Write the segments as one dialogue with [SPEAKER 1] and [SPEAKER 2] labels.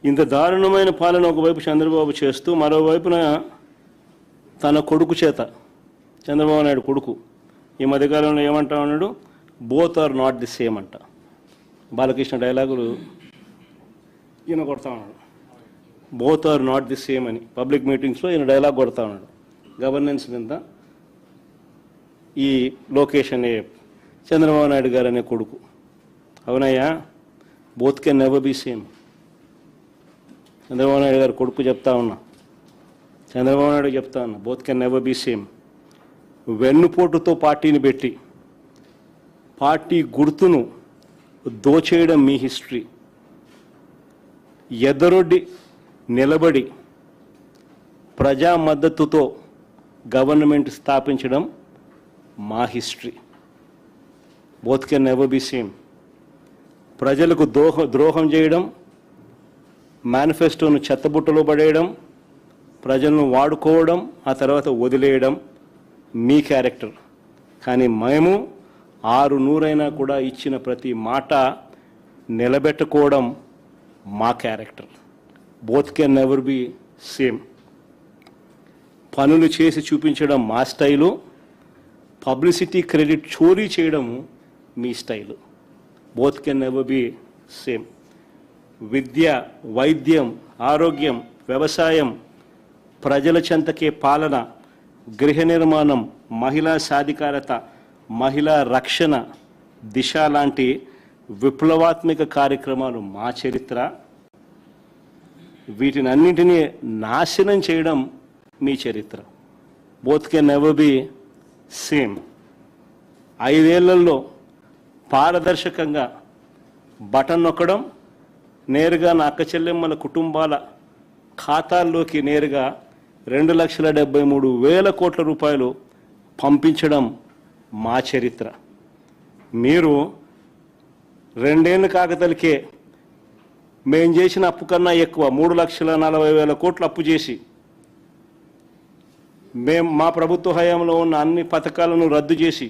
[SPEAKER 1] ఇంత దారుణమైన పాలన ఒకవైపు చంద్రబాబు చేస్తూ మరోవైపున తన కొడుకు చేత, చంద్రబాబు నాయుడు కొడుకు ఈ మధ్యకాలంలో ఏమంటా ఉన్నాడు, both are not the same అంట. బాలకృష్ణ డైలాగులు ఈయన కొడతా ఉన్నాడు, both are not the same అని పబ్లిక్ మీటింగ్స్లో ఈయన డైలాగ్ కొడతా ఉన్నాడు. గవర్నెన్స్ మీద ఈ లోకేష్ అనే చంద్రబాబు నాయుడు గారు అనే కొడుకు. అవునయ్యా, both can never be same. Chandrababu Naidu garu కొడుకు చెప్తా ఉన్నా, చంద్రబాబు నాయుడు చెప్తా ఉన్నా, both can never be same. వెన్నుపోటుతో పార్టీని పెట్టి పార్టీ గుర్తును దోచేయడం మీ హిస్టరీ. ఎదరొడ్డి నిలబడి ప్రజా మద్దతుతో గవర్నమెంట్ స్థాపించడం మా history. Both can never be same. ప్రజలకు ద్రోహం చేయడం, మేనిఫెస్టోను చెత్తబుట్టలో పడేయడం, ప్రజలను వాడుకోవడం, ఆ తర్వాత వదిలేయడం మీ క్యారెక్టర్. కానీ మేము 600 కూడా ఇచ్చిన ప్రతి మాట నిలబెట్టుకోవడం మా character. Both can never be same. పనులు చేసి చూపించడం మా స్టైలు, పబ్లిసిటీ క్రెడిట్ చోరీ చేయడం మీ style. Both can never be same. విద్య, వైద్యం, ఆరోగ్యం, వ్యవసాయం, ప్రజల చెంతకే పాలన, గృహ నిర్మాణం, మహిళా సాధికారత, మహిళా రక్షణ, దిశ లాంటి విప్లవాత్మక కార్యక్రమాలు మా చరిత్ర. వీటిని అన్నింటినీ నాశనం చేయడం మీ చరిత్ర. Both can never be same. 5 ఏళ్లలో పారదర్శకంగా బటన్ నొక్కడం, నేరుగా నా అక్క చెల్లెమ్మల కుటుంబాల ఖాతాల్లోకి నేరుగా 2,73,000 కోట్ల రూపాయలు పంపించడం మా చరిత్ర. మీరు 2 ఏళ్ళు కాకతలికే మేం చేసిన అప్పు కన్నా ఎక్కువ 3,40,000 కోట్లు అప్పు చేసి మా ప్రభుత్వ హయాంలో ఉన్న అన్ని పథకాలను రద్దు చేసి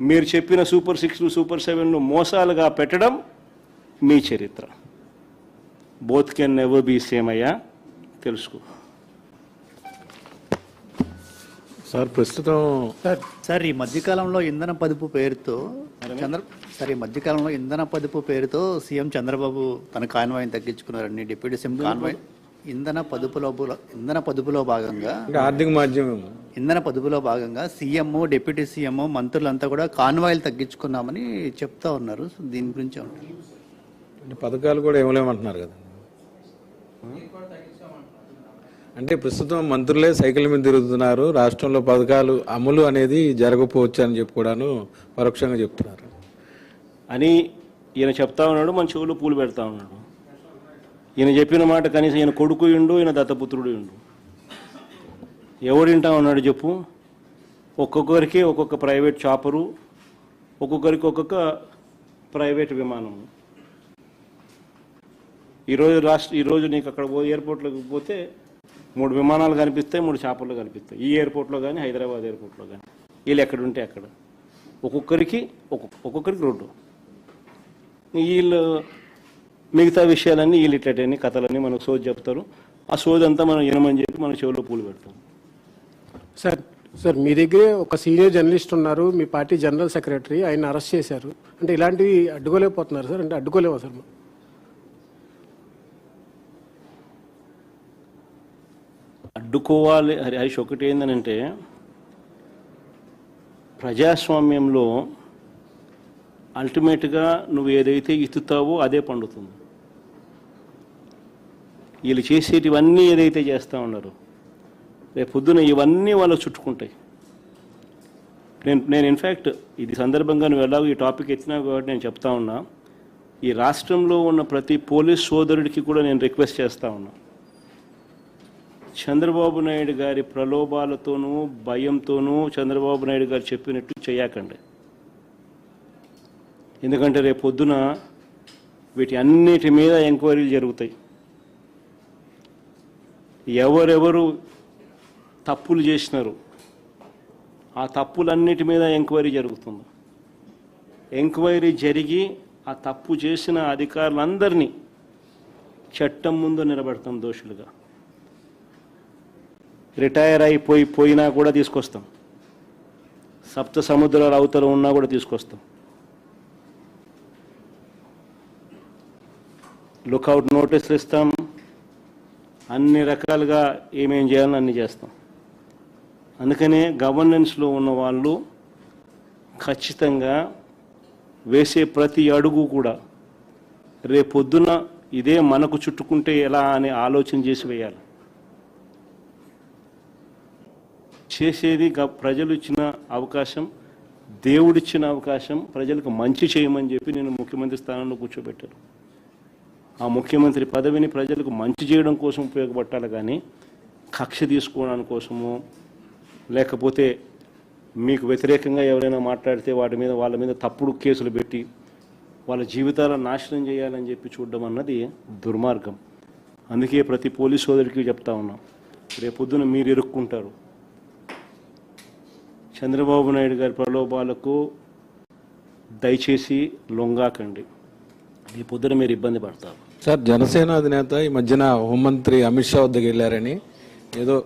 [SPEAKER 1] మీరు చెప్పిన సూపర్ 6, సూపర్ 7ను మోసాలుగా పెట్టడం మీ చరిత్ర. Both can never be same అయ్యా, తెలుసుకో.
[SPEAKER 2] సార్ ప్రస్తుతం
[SPEAKER 3] సార్ ఈ మధ్యకాలంలో ఇంధన పొదుపు పేరుతో సీఎం చంద్రబాబు తన కాన్వాయ్ని తగ్గించుకున్నారండి. డిప్యూటీ సీఎం కాన్వాయ్ ఇంధన పొదుపులో భాగంగా
[SPEAKER 2] ఆర్థిక మాధ్యమం
[SPEAKER 3] ఇంధన పొదుపులో భాగంగా సీఎం, డిప్యూటీ సీఎం, మంత్రులంతా కూడా కాన్వాయ్లు తగ్గించుకున్నామని చెప్తా ఉన్నారు. దీని గురించి
[SPEAKER 2] అంటే పథకాలు కూడా ఇవ్వలేమంటున్నారు కదా. అంటే ప్రస్తుతం మంత్రులే సైకిల్ మీద తిరుగుతున్నారు, రాష్ట్రంలో పథకాలు అమలు అనేది జరగకపోవచ్చు అని చెప్పి కూడాను పరోక్షంగా చెప్తున్నారు
[SPEAKER 1] అని ఈయన చెప్తా ఉన్నాడు. మన చెవులు పూలు పెడతా ఉన్నాడు. ఈయన చెప్పిన మాట కనీసం ఈయన కొడుకు ఇండు, ఈయన దత్తపుత్రుడు ఇండు. ఎవడు వింటా ఉన్నాడు చెప్పు? ఒక్కొక్కరికి ఒక్కొక్క ప్రైవేట్ చాపరు, ఒక్కొక్కరికి ఒక్కొక్క ప్రైవేట్ విమానము. ఈరోజు నీకు అక్కడ ఎయిర్పోర్ట్లోకి పోతే 3 విమానాలు కనిపిస్తాయి, 3 చాపర్లు కనిపిస్తాయి. ఈ ఎయిర్పోర్ట్లో కానీ, హైదరాబాద్ ఎయిర్పోర్ట్లో కానీ. వీళ్ళు ఎక్కడ ఉంటే అక్కడ ఒక్కొక్కరికి రోడ్డు. వీళ్ళు మిగతా విషయాలన్నీ వీళ్ళు ఇట్లటన్నీ కథలన్నీ మనకు సోది చెప్తారు. ఆ సోది అంతా మనం వినమని చెప్పి మన చెవులో పూలు పెడతాం.
[SPEAKER 4] సార్ మీ దగ్గరే ఒక సీనియర్ జర్నలిస్ట్ ఉన్నారు, మీ పార్టీ జనరల్ సెక్రటరీ, ఆయన అరెస్ట్ చేశారు. అంటే ఇలాంటివి అడ్డుకోలేకపోతున్నారు సార్? అంటే అడ్డుకోలేమా సార్?
[SPEAKER 1] అడ్డుకోవాలి హరీష్. ఒకటి ఏంటంటే ప్రజాస్వామ్యంలో అల్టిమేట్గా నువ్వు ఏదైతే ఇత్తుతావో అదే పండుతుంది. వీళ్ళు చేసేటివన్నీ ఏదైతే చేస్తూ ఉన్నారు, రేపు పొద్దున ఇవన్నీ వాళ్ళు చుట్టుకుంటాయి. నేను ఇన్ఫ్యాక్ట్ ఇది సందర్భంగా నువ్వు ఎలాగో ఈ టాపిక్ ఎత్తినావు కాబట్టి నేను చెప్తా ఉన్నా, ఈ రాష్ట్రంలో ఉన్న ప్రతి పోలీస్ సోదరుడికి కూడా నేను రిక్వెస్ట్ చేస్తూ ఉన్నా, చంద్రబాబు నాయుడు గారి ప్రలోభాలతోనూ భయంతోనూ చంద్రబాబు నాయుడు గారు చెప్పినట్టు చేయకండి. ఎందుకంటే రేపు పొద్దున వీటి అన్నిటి మీద ఎంక్వైరీలు జరుగుతాయి. ఎవరెవరు తప్పులు చేసినారు ఆ తప్పులన్నిటి మీద ఎంక్వైరీ జరుగుతుంది. ఎంక్వైరీ జరిగి ఆ తప్పు చేసిన అధికారులందరినీ చట్టం ముందు నిలబెడతాం దోషులుగా. రిటైర్ పోయినా కూడా తీసుకొస్తాం. సప్త సముద్రాల అవతల ఉన్నా కూడా తీసుకొస్తాం. లుకౌట్ నోటీసులు ఇస్తాం. అన్ని రకాలుగా ఏమేం చేయాలని అన్ని చేస్తాం. అందుకనే గవర్నెన్స్లో ఉన్న వాళ్ళు ఖచ్చితంగా వేసే ప్రతి అడుగు కూడా రేపొద్దున ఇదే మనకు చుట్టుకుంటే ఎలా అని ఆలోచన చేసి వేయాలి. చేసేది ప్రజలు ఇచ్చిన అవకాశం, దేవుడిచ్చిన అవకాశం, ప్రజలకు మంచి చేయమని చెప్పి నేను ముఖ్యమంత్రి స్థానంలో కూర్చోబెట్టాను. ఆ ముఖ్యమంత్రి పదవిని ప్రజలకు మంచి చేయడం కోసం ఉపయోగపట్టాలి, కానీ కక్ష తీసుకోవడానికి కోసము, లేకపోతే మీకు వ్యతిరేకంగా ఎవరైనా మాట్లాడితే వాళ్ళ మీద తప్పుడు కేసులు పెట్టి వాళ్ళ జీవితాలను నాశనం చేయాలని చెప్పి చూడడం అన్నది దుర్మార్గం. అందుకే ప్రతి పోలీస్ సోదరికి చెప్తా ఉన్నాం, రేపొద్దున మీరు ఇరుక్కుంటారు. చంద్రబాబు నాయుడు గారి ప్రలోభాలకు దయచేసి లొంగాకండి. రేపొద్దున మీరు ఇబ్బంది పడతారు.
[SPEAKER 2] సార్, జనసేన అధినేత ఈ మధ్యన హోంమంత్రి అమిత్ షా వద్దకు వెళ్ళారని ఏదో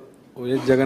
[SPEAKER 2] వైఎస్ జగన్